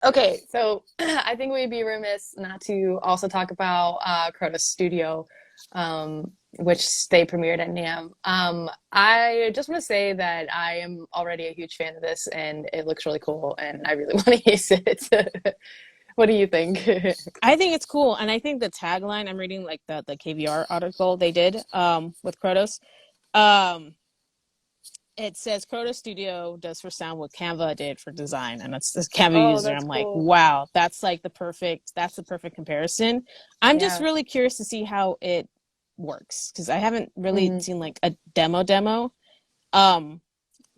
Okay, so I think we'd be remiss not to also talk about Krotos Studio, which they premiered at NAMM. I just want to say that I am already a huge fan of this, and it looks really cool, and I really want to use it. What do you think? I think it's cool, and I think the tagline I'm reading, like the KVR article they did with Krotos. Um, it says Krotos Studio does for sound what Canva did for design, and it's this Canva Oh, user. that's I'm like, cool. wow, that's the perfect comparison. I'm just Yeah. really curious to see how it works because I haven't really Hmm. seen like a demo. Um,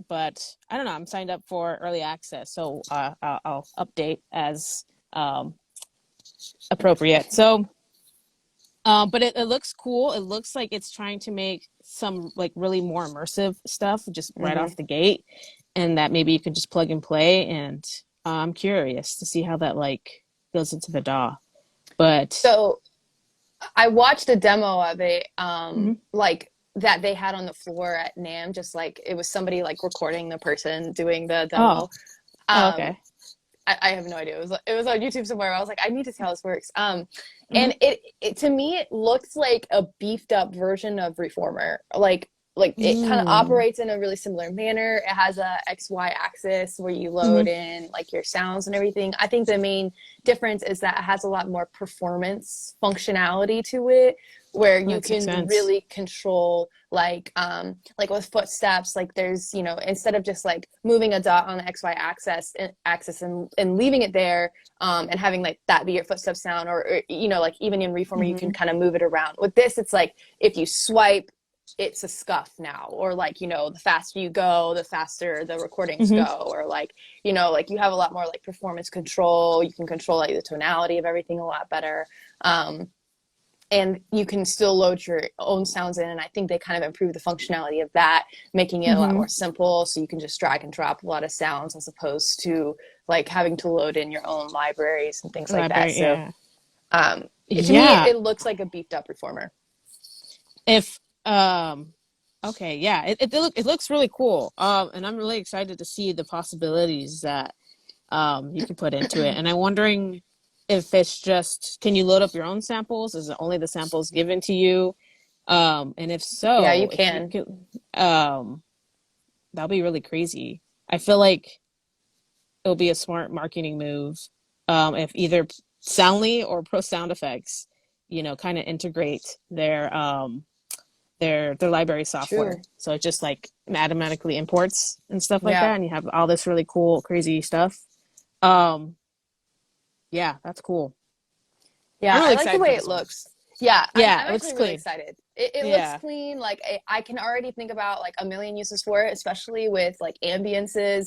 but I don't know. I'm signed up for early access, so I'll update as um appropriate. So, but it looks cool. It looks like it's trying to make some like really more immersive stuff just right Hmm. off the gate, and that maybe you could just plug and play. And I'm curious to see how that like goes into the DAW. But So I watched a demo of it, mhm. like that they had on the floor at NAMM, just like it was somebody like recording the person doing the Oh, demo. oh, Um, okay. I have no idea. It was on YouTube somewhere. I was like, I need to see how this works. Hmm. And it to me it looks like a beefed up version of Reformer. Like it kind of Mm. operates in a really similar manner. It has a XY axis where you load Hmm. in like your sounds and everything. I think the main difference is that it has a lot more performance functionality to it where you That makes can sense. really control like with footsteps, like there's, instead of just like moving a dot on the XY axis and leaving it there, and having like that be your footstep sound, or like even in Reformer you can Hmm. kind of move it around. With this it's like if you swipe, it's a scuff now, or like, the faster you go the faster the recordings Hmm. go, or like you have a lot more like performance control. You can control like the tonality of everything a lot better. Um, and you can still load your own sounds in, and I think they kind of improve the functionality of that, making it a lot more Hmm. simple, so you can just drag and drop a lot of sounds as opposed to like having to load in your own libraries and things like that. Library, So yeah, um, to me yeah. it looks like a beefed up Reformer. If okay, yeah, it looks really cool. And I'm really excited to see the possibilities that you can put into it. And I'm wondering if it's just can you load up your own samples? Is it only the samples given to you? And if Yeah, you so, if you can. could, um, that'll be really crazy. I feel like it'll be a smart marketing move, if either Soundly or Pro Sound Effects, kind of integrate their library software. True. So it just like automatically imports and stuff like Yeah. that, and you have all this really cool, crazy stuff. Um, yeah, that's cool. I'm Yeah, really I like the excited for way it this one. looks. Yeah, I'm Yeah, it looks actually really clean. excited. It looks Yeah. clean. Like I can already think about like a million uses for it, especially with like ambiances.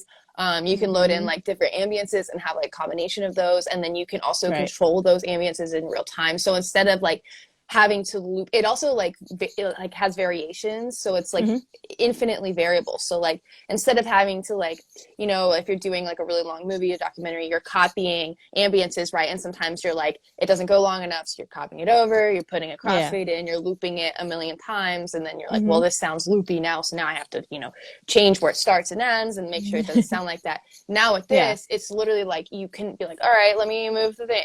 You can load in Hmm. like different ambiances and have like a combination of those, and then you can also Right. control those ambiances in real time. So instead of like having to loop, it also like it like has variations, so it's like Hmm. infinitely variable. So like instead of having to like, if you're doing like a really long movie, a documentary, you're copying ambiances, right? And sometimes you're like, it doesn't go long enough, so you're copying it over, you're putting a Yeah. crossfade in, you're looping it a million times, and then you're like, well, Hmm. this sounds loopy now, so now I have to, change where it starts and ends and make sure it doesn't sound like that. Now with Yeah. this, it's literally like you can be like, all right, let me move the thing,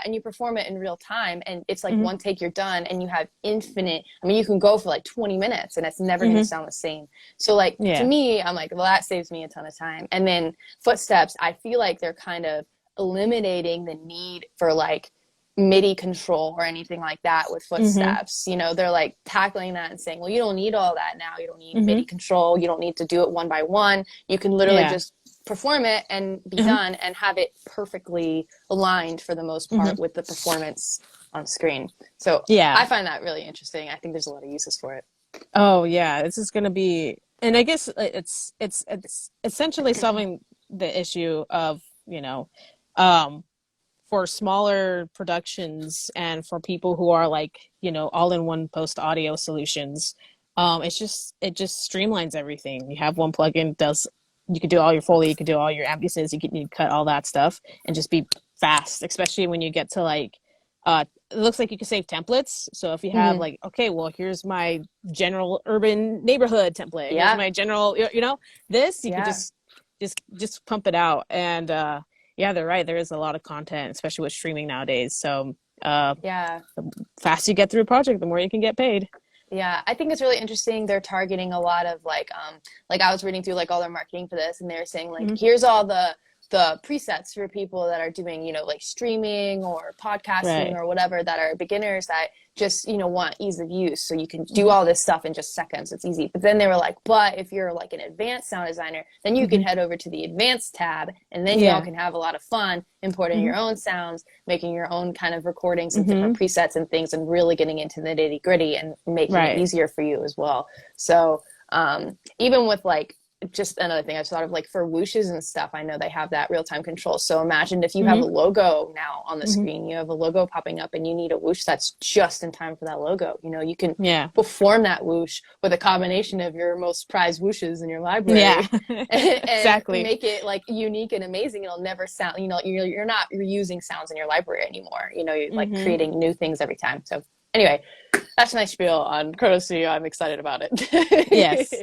and you perform it in real time, and it's like Hmm. one take, you're done, and you have infinite. I mean, you can go for like 20 minutes, and it's never going to Hmm. sound the same. So like to Yeah. me, I'm like, well, that saves me a ton of time. And then footsteps, I feel like they're kind of eliminating the need for like MIDI control or anything like that with Hmm. footsteps. They're like tackling that and saying, well, you don't need all that now. You don't need MIDI Hmm. control. You don't need to do it one by one. You can literally Yeah. just perform it and be Hmm. done and have it perfectly aligned for the most Hmm. part with the performance on screen. So I Yeah. find that really interesting. I think there's a lot of uses for it. Oh yeah, this is gonna be, and I guess it's essentially solving the issue of, um, for smaller productions and for people who are like, all-in-one post audio solutions. It just streamlines everything. You have one plugin does you can do all your Foley, you can do all your ambiences, you can cut all that stuff and just be fast, especially when you get to like it looks like you can save templates. So if you have Mm-hmm. like, okay, well, here's my general urban neighborhood template. Here's Yeah. my general, this you could Yeah. just pump it out, and Yeah, they're right. There is a lot of content, especially with streaming nowadays. So, Yeah. the faster you get through a project, the more you can get paid. Yeah, I think it's really interesting. They're targeting a lot of like I was reading through like all their marketing for this, and they were saying like, Hmm. here's all the presets for people that are doing, like streaming or podcasting Right. or whatever, that are beginners that just, want ease of use. So you can do Hmm. all this stuff in just seconds. It's easy. But then they were like, but if you're like an advanced sound designer, then you can Hmm. head over to the advanced tab, and then y'all Yeah. can have a lot of fun importing Hmm. your own sounds, making your own kind of recordings of different Hmm. presets and things, and really getting into the nitty gritty and making it Right. easier for you as well. So even with like, just another thing I just thought of, like for whooshes and stuff, I know they have that real time control. So imagine if you have a Hmm. logo now on the Hmm. screen, you have a logo popping up and you need a whoosh that's just in time for that logo. You can Yeah. perform that whoosh with a combination of your most prized whooshes in your Yeah. library and Exactly. make it like unique and amazing. It'll never sound, you're not reusing sounds in your library anymore. You're like Hmm. creating new things every time. So anyway, that's my spiel on Krotos Studio. I'm excited about it. Yes.